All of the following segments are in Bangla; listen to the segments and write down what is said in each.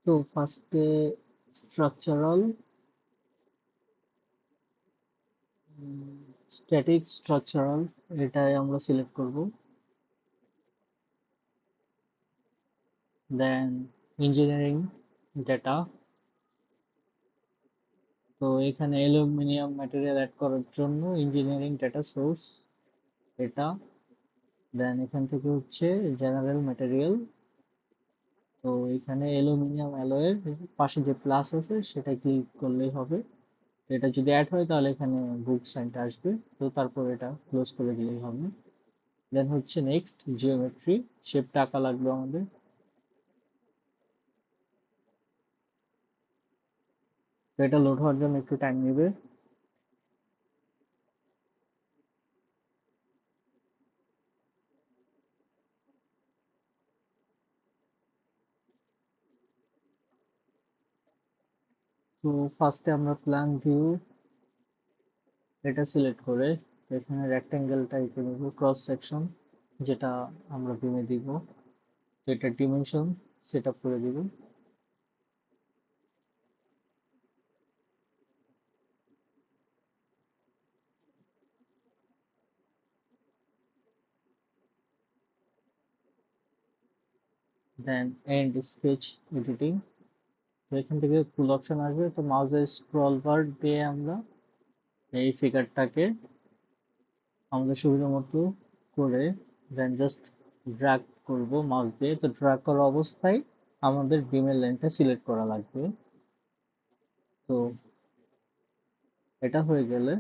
তো ফার্স্টে স্ট্রাকচারাল স্ট্যাটিক স্ট্রাকচারাল এটাই আমরা সিলেক্ট করব। দেন ইঞ্জিনিয়ারিং ডেটা। তো এখানে অ্যালুমিনিয়াম ম্যাটেরিয়াল অ্যাড করার জন্য ইঞ্জিনিয়ারিং ডেটা সোর্স এটা। দেন এখান থেকে হচ্ছে জেনারেল ম্যাটেরিয়াল। তো এখানে অ্যালুমিনিয়াম অ্যালয়ের পাশে যে প্লাস আছে সেটা ক্লিক করলেই হবে। এটা যদি অ্যাড হয় তাহলে এখানে বুক সাইনটা আসবে। তো তারপর এটা ক্লোজ করে দিলেই হবে। দেন হচ্ছে নেক্সট জিওমেট্রি, শেপটা আঁকা লাগবে আমাদের। তো এটা লোড হওয়ার জন্য একটু টাইম নেবে। তো ফার্স্টে আমরা প্ল্যান ভিউ এটা সিলেক্ট করে এখানে রেক্টেঙ্গেল টাইপের নেব, ক্রস সেকশন যেটা আমরা ভিউয়ে দিব। তো এটা ডিমেনশন সেট আপ করে দিব। দেন এন্ড স্কেচ এডিটিং। তো এখান থেকে ফুল অপশন আসবে, তো মাউসের স্ক্রল বার দিয়ে আমরা এই ফিগারটাকে আমাদের সুবিধা মতো করে দেন জাস্ট ড্র্যাগ করব মাউস দিয়ে। তো ড্র্যাগ করা অবস্থায় আমাদের বিমের লাইনটা সিলেক্ট করা লাগবে। তো এটা হয়ে গেলে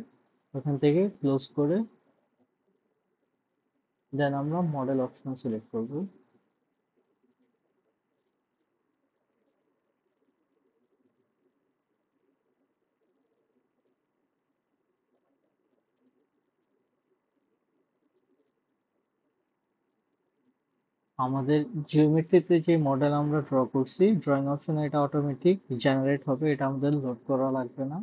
ওখান থেকে ক্লোজ করে দেন আমরা মডেল অপশন সিলেক্ট করব। আমাদের জিওমেট্রিতে যে মডেল আমরা ড্র করছি ড্রয়িং অপশনে এটা অটোমেটিক জেনারেট হবে, এটা আমাদের লোড করা লাগবে না।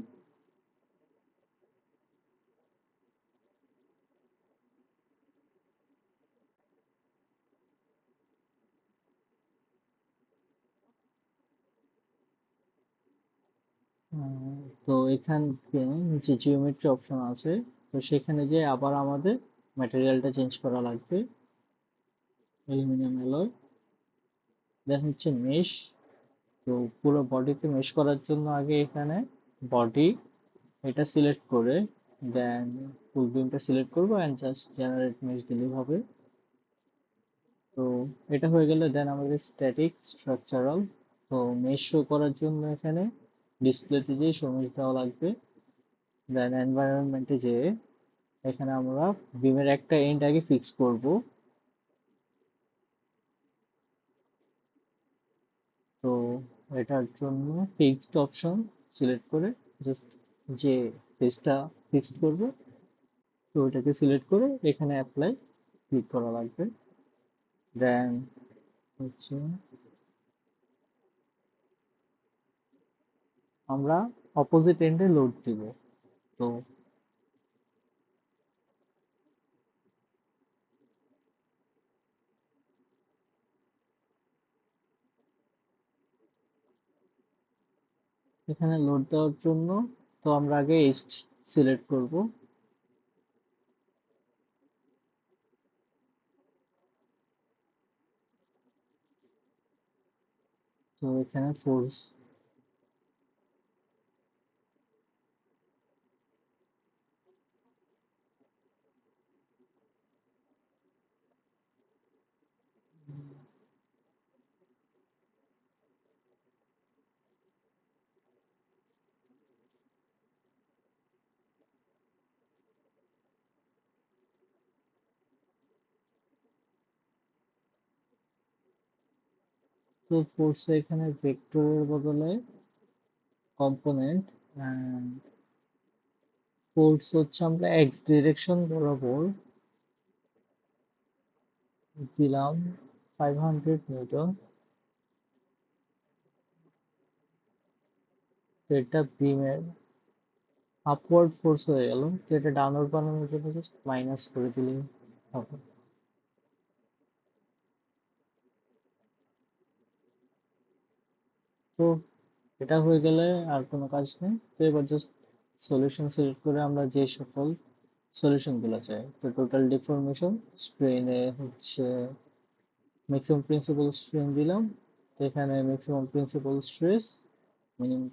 তো এখান থেকে নিচে জিওমেট্রি অপশন আছে, তো সেখানে যে আবার আমাদের ম্যাটেরিয়ালটা চেঞ্জ করা লাগবে, অ্যালুমিনিয়াম অ্যালয়। দেন হচ্ছে মেশ। তো পুরো বডিতে মেশ করার জন্য আগে এখানে বডি এটা সিলেক্ট করে দেন ফুল বিমটা সিলেক্ট করবো এন্ড জাস্ট জেনারেট মেশ দিলেই হবে। তো এটা হয়ে গেলে দেন আমাদের স্ট্যাটিক স্ট্রাকচারাল। তো মেশ শো করার জন্য এখানে ডিসপ্লেতে যে শো মেশ দেওয়া লাগবে। দেন এনভায়রনমেন্টে যে এখানে আমরা বিমের একটা এন্ড আগে ফিক্স করব। তো এটার জন্য ফিক্সড অপশন সিলেক্ট করে জাস্ট যে ফেসটা ফিক্সড করব, তো ওটাকে সিলেক্ট করে এখানে অ্যাপ্লাই ক্লিক করা লাগবে। দেন হচ্ছে আমরা অপোজিট এন্ডে লোড দিব। তো এখানে লোড দেওয়ার জন্য তো আমরা আগে ইস্ট সিলেক্ট করব। তো এখানে ফোর্স। তো ফোর্স এখানে ভেক্টরের বদলে কম্পোনেন্ট, ফোর্স হচ্ছে আমরা এক্স ডিরেকশন বরাবর দিলাম 500 নিউটন। তো এটা বিমের আপওয়ার্ড ফোর্স হয়ে গেল। তো এটা ডাউনওয়ার্ড বানানোর জন্য জাস্ট মাইনাস করে দিলেই হবে। তো এটা হয়ে গেলে আর কোনো কাজ নেই। তো এবার জাস্ট সলিউশন সিলেক্ট করে আমরা যে সকল সলিউশন গুলো চাই, তো টোটাল ডিফরমেশন স্ট্রেনে হচ্ছে ম্যাক্সিমাম প্রিন্সিপাল স্ট্রেন দিলাম। তো এখানে maximum principal stress, minimum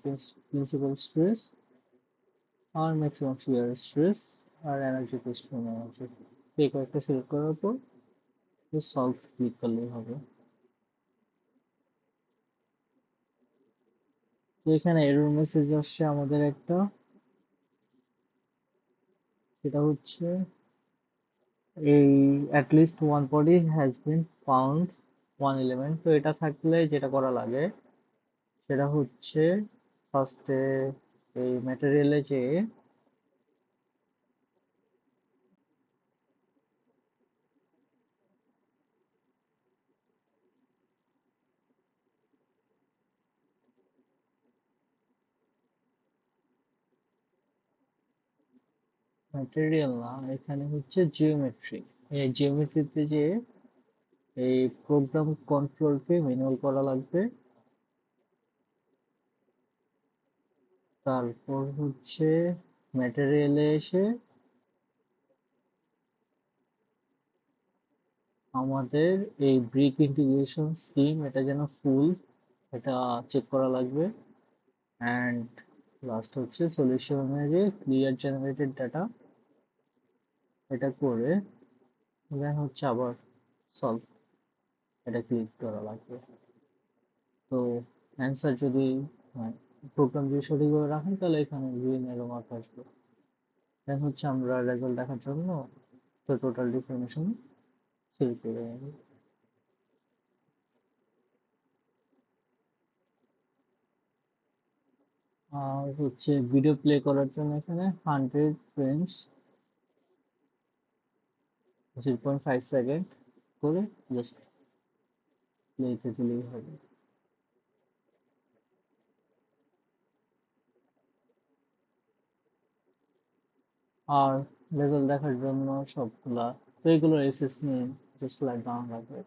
principal stress, আর ম্যাক্সিমাম শিয়ার স্ট্রেস, আর এনার্জি টু স্ট্রেন এনার্জি, এই কয়েকটা সিলেক্ট করার পর সলভ ক্লিক করলেই হবে। তো এখানে এরর মেসেজ আসছে আমাদের একটা, সেটা হচ্ছে এই at least one body has been found one element। তো এটা থাকলে যেটা করা লাগে সেটা হচ্ছে ফার্স্টে এই ম্যাটেরিয়ালে যে ম্যাটেরিয়াল না, এখানে হচ্ছে জিওমেট্রি, এই জিওমেট্রিতে যে এই প্রোগ্রাম কন্ট্রোলকে ম্যানুয়াল করা লাগবে। তারপর হচ্ছে ম্যাটেরিয়ালে এসে আমাদের এই ব্রিক ইন্টিগ্রেশন স্কিম এটা যেন ফুল, এটা চেক করা লাগবে। অ্যান্ড লাস্ট হচ্ছে সলিউশনে যে ক্লিয়ার জেনারেটেড ডাটা, এটা করে দেন হচ্ছে আবার সলভ, এটা ক্লিক করা লাগবে। তো অ্যান্সার যদি প্রোগ্রাম যদি সঠিকভাবে রাখেন তাহলে এখানে গ্রিন এরো মার্ক আসবে। দেন হচ্ছে আমরা রেজাল্ট দেখার জন্য তো টোটাল ডিফরমেশন সিলেক্ট করে নেব। আর হচ্ছে ভিডিও প্লে করার জন্য এখানে 100 ফ্রেমস 0.5 সেকেন্ড করে জাস্ট প্লেতে দিলেই হবে। আর রেজাল্ট দেখার জন্য সবগুলা, তো এগুলো এসএস নিয়ে জাস্ট লাইক ডাউন লাগবে।